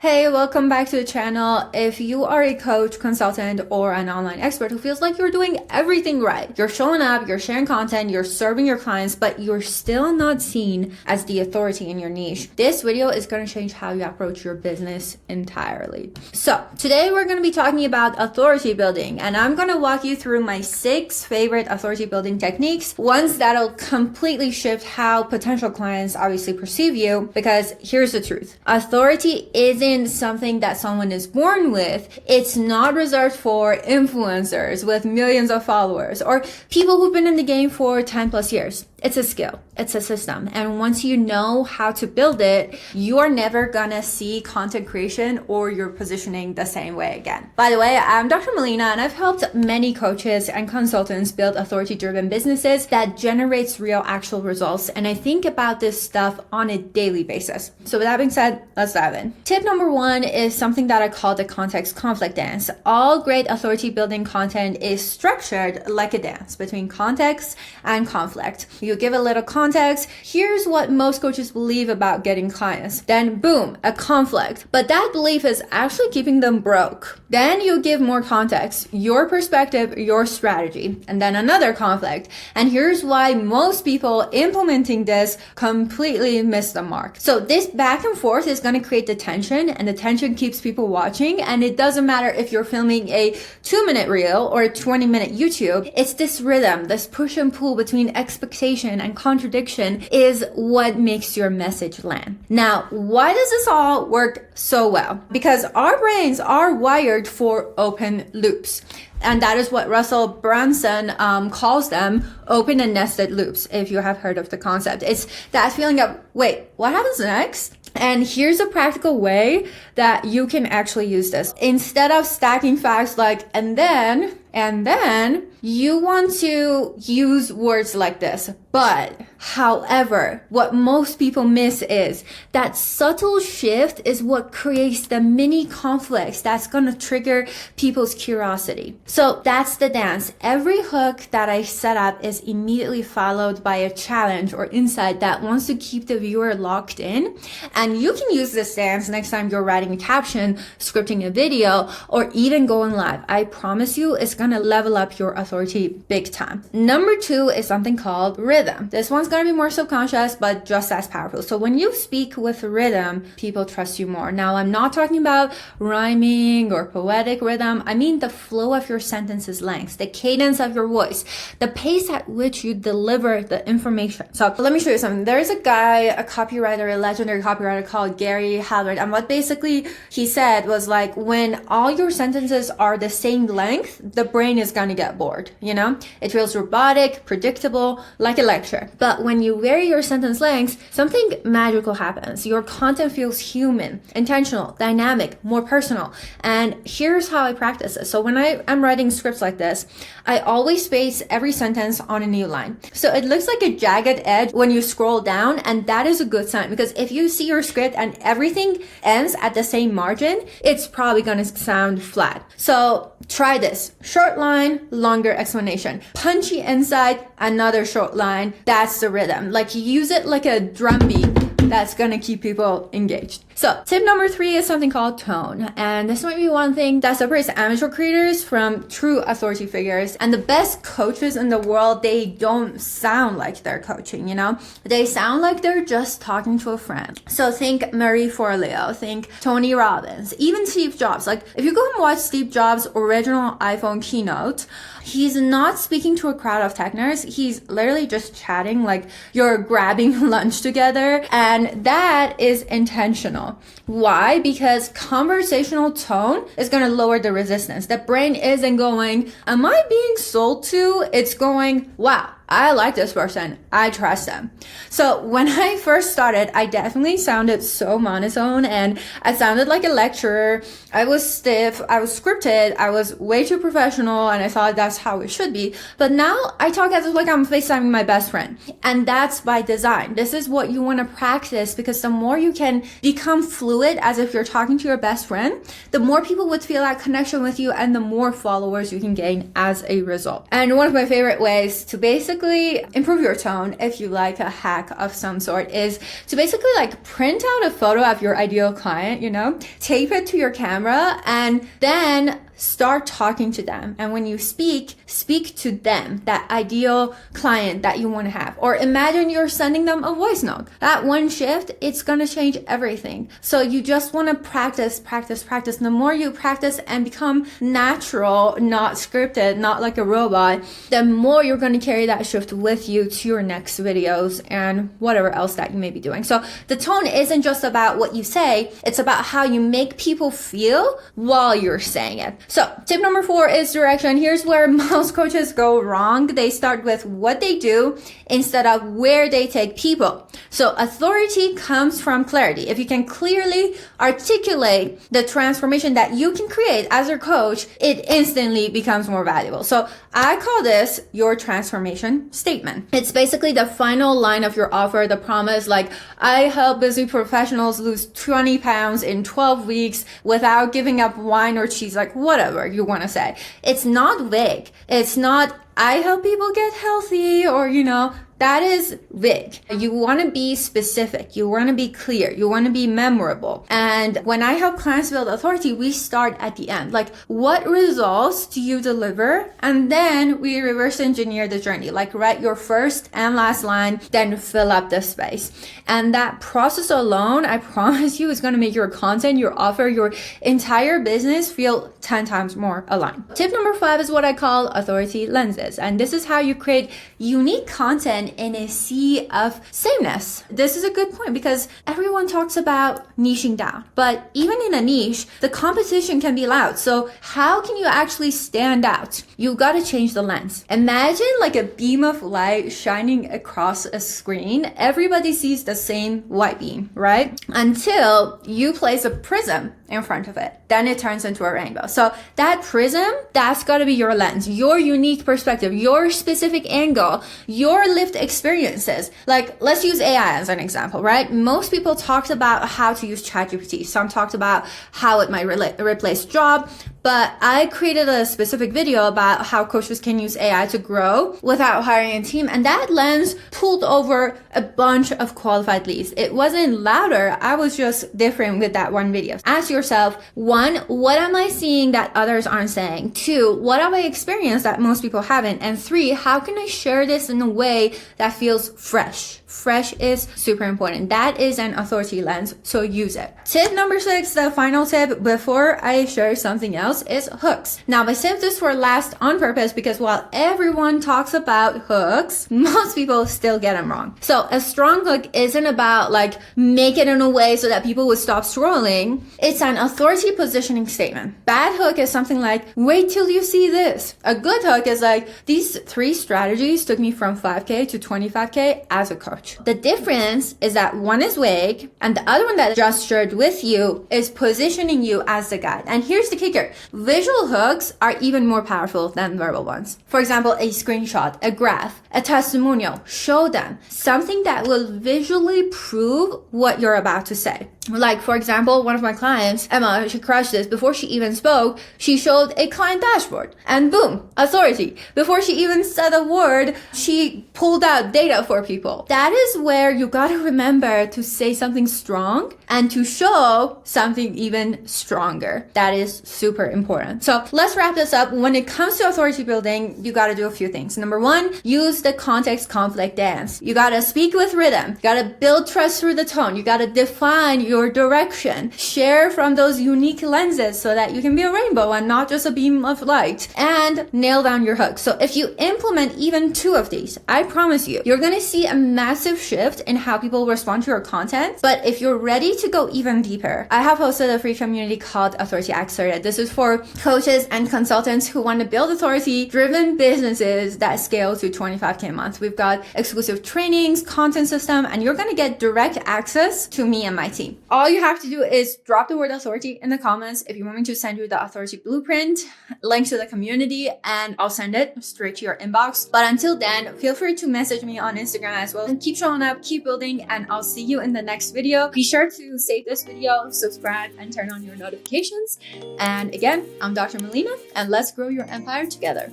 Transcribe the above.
Hey, welcome back to the channel. If you are a coach, consultant, or an online expert who feels like you're doing everything right, you're showing up, you're sharing content, you're serving your clients, but you're still not seen as the authority in your niche, this video is going to change how you approach your business entirely. So today we're going to be talking about authority building, and I'm going to walk you through my 6 favorite authority building techniques, ones that'll completely shift how potential clients obviously perceive you, because here's the truth. Authority isn't something that someone is born with. It's not reserved for influencers with millions of followers or people who've been in the game for 10 plus years. It's a skill. It's a system. And once you know how to build it, you are never gonna see content creation or your positioning the same way again. By the way, I'm Dr. Melina, and I've helped many coaches and consultants build authority-driven businesses that generates real actual results. And I think about this stuff on a daily basis. So with that being said, let's dive in. Tip number 1 is something that I call the context conflict dance. All great authority building content is structured like a dance between context and conflict. You give a little context. Here's what most coaches believe about getting clients. Then boom, a conflict. But that belief is actually keeping them broke. Then you give more context, your perspective, your strategy, and then another conflict. And here's why most people implementing this completely miss the mark. So this back and forth is going to create the tension, and the tension keeps people watching. And it doesn't matter if you're filming a 2-minute reel or a 20-minute YouTube. It's this rhythm, this push and pull between expectation and contradiction is what makes your message land. Now, why does this all work so well? Because our brains are wired for open loops. And that is what Russell Brunson calls them, open and nested loops, if you have heard of the concept. It's that feeling of, wait, what happens next? And here's a practical way that you can actually use this. Instead of stacking facts like, and then, you want to use words like this. But, however, what most people miss is that subtle shift is what creates the mini conflicts that's going to trigger people's curiosity. So that's the dance. Every hook that I set up is immediately followed by a challenge or insight that wants to keep the viewer locked in. And you can use this dance next time you're writing a caption, scripting a video, or even going live. I promise you it's going to level up your authority big time. Number 2 is something called rhythm. This one's going to be more subconscious, but just as powerful. So when you speak with rhythm, people trust you more. Now, I'm not talking about rhyming or poetic rhythm. I mean the flow of your sentences length, the cadence of your voice, the pace at which you deliver the information. So let me show you something. There's a guy, a copywriter, a legendary copywriter called Gary Halbert. And what basically he said was like, when all your sentences are the same length, the brain is going to get bored, you know? It feels robotic, predictable, like a lecture. But when you vary your sentence length, something magical happens. Your content feels human, intentional, dynamic, more personal. And here's how I practice it. So when I am writing scripts like this, I always space every sentence on a new line. So it looks like a jagged edge when you scroll down, and that is a good sign, because if you see your script and everything ends at the same margin, it's probably going to sound flat. So try this. Short line, longer explanation. Punchy inside, another short line. That's the rhythm. Like, use it like a drum beat that's going to keep people engaged. So tip number 3 is something called tone. And this might be one thing that separates amateur creators from true authority figures. And the best coaches in the world, they don't sound like they're coaching, you know? They sound like they're just talking to a friend. So think Marie Forleo, think Tony Robbins, even Steve Jobs. Like, if you go and watch Steve Jobs' original iPhone keynote, he's not speaking to a crowd of tech nerds. He's literally just chatting like you're grabbing lunch together. And that is intentional. Why? Because conversational tone is going to lower the resistance. The brain isn't going, am I being sold to? It's going, wow, I like this person. I trust them. So when I first started, I definitely sounded so monotone, and I sounded like a lecturer. I was stiff. I was scripted. I was way too professional, and I thought that's how it should be. But now I talk as if like I'm FaceTiming my best friend. And that's by design. This is what you want to practice, because the more you can become fluid as if you're talking to your best friend, the more people would feel that connection with you, and the more followers you can gain as a result. And one of my favorite ways to basically basically improve your tone, if you like a hack of some sort, is to basically like print out a photo of your ideal client, you know, tape it to your camera, and then start talking to them. And when you speak to them, that ideal client that you want to have. Or imagine you're sending them a voice note. That one shift, it's going to change everything. So you just want to practice. The more you practice and become natural, not scripted, not like a robot, the more you're going to carry that shift with you to your next videos and whatever else that you may be doing. So the tone isn't just about what you say, it's about how you make people feel while you're saying it. So tip number 4 is direction. Here's where most coaches go wrong. They start with what they do instead of where they take people. So authority comes from clarity. If you can clearly articulate the transformation that you can create as your coach, it instantly becomes more valuable. So I call this your transformation statement. It's basically the final line of your offer, the promise, like, I help busy professionals lose 20 pounds in 12 weeks without giving up wine or cheese, like whatever you want to say. It's not vague. It's not, I help people get healthy, or, you know, that is vague. You want to be specific. You want to be clear. You want to be memorable. And when I help clients build authority, we start at the end. Like, what results do you deliver? And then we reverse engineer the journey. Like, write your first and last line, then fill up the space. And that process alone, I promise you, is going to make your content, your offer, your entire business feel 10 times more aligned. Tip number 5 is what I call authority lenses. And this is how you create unique content in a sea of sameness. This is a good point because everyone talks about niching down, but even in a niche, the competition can be loud. So how can you actually stand out? You got to change the lens. Imagine like a beam of light shining across a screen. Everybody sees the same white beam, right? Until you place a prism in front of it. Then it turns into a rainbow. So that prism, that's got to be your lens, your unique perspective, your specific angle, your lived experiences. Like, let's use AI as an example, right? Most people talked about how to use ChatGPT. Some talked about how it might replace job. But I created a specific video about how coaches can use AI to grow without hiring a team. And that lens pulled over a bunch of qualified leads. It wasn't louder. I was just different with that one video. Ask yourself, 1, what am I seeing that others aren't saying? 2, what have I experienced that most people haven't? And 3, how can I share this in a way that feels fresh? Fresh is super important. That is an authority lens, so use it. Tip number 6, the final tip before I share something else, is hooks. Now, I saved this for last on purpose because while everyone talks about hooks, most people still get them wrong. So a strong hook isn't about like make it in a way so that people would stop scrolling. It's an authority positioning statement. Bad hook is something like, wait till you see this. A good hook is like, these 3 strategies took me from 5K to 25K as a coach. The difference is that one is vague and the other one that I just shared with you is positioning you as the guide. And here's the kicker. Visual hooks are even more powerful than verbal ones. For example, a screenshot, a graph, a testimonial. Show them something that will visually prove what you're about to say. Like, for example, one of my clients, Emma, she crushed this. Before she even spoke, she showed a client dashboard and boom, authority. Before she even said a word, she pulled out data for people. That is where you got to remember to say something strong and to show something even stronger. That is super important. So let's wrap this up. When it comes to authority building, you got to do a few things. Number 1, use the context conflict dance. You got to speak with rhythm. You got to build trust through the tone. You got to define your direction. Share from those unique lenses so that you can be a rainbow and not just a beam of light. And nail down your hooks. So if you implement even 2 of these, I promise you, you're going to see a massive shift in how people respond to your content. But if you're ready to go even deeper, I have hosted a free community called Authority Accelerated. This is for coaches and consultants who want to build authority-driven businesses that scale to 25K a month. We've got exclusive trainings, content system, and you're going to get direct access to me and my team. All you have to do is drop the word authority in the comments if you want me to send you the authority blueprint, link to the community, and I'll send it straight to your inbox. But until then, feel free to message me on Instagram as well. And keep showing up, keep building, and I'll see you in the next video. Be sure to save this video, subscribe, and turn on your notifications. And again, I'm Dr. Melina, and let's grow your empire together.